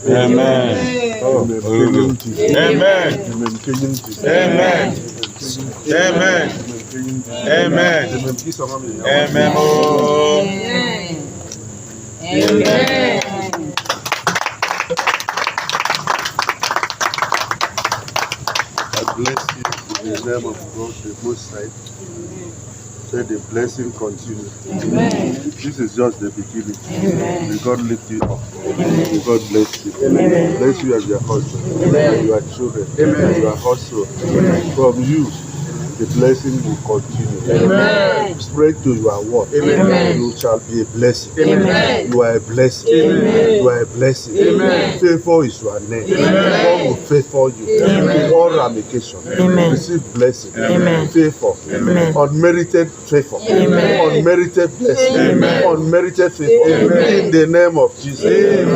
Amen. Amen. Amen. Amen. Amen. Amen. Amen. I bless you in the name of God, the Most High. Let the blessing continue. Amen. This is just the beginning. Amen. May God lift you up. Amen. May God bless you. Amen. Bless you as your husband. Amen. And your children. Amen. And your household. From you, the blessing will continue. Amen. Spread to your work. Amen. You shall be a blessing. Amen. You are a blessing. Amen. You are a blessing. Amen. Faithful is your name. Amen. God will favor you. Amen. In all ramifications. Amen. Receive blessing. Amen. Favor. Amen. Unmerited favor. Amen. Unmerited blessing. Amen. Unmerited favor. Amen. In the name of Jesus. Amen.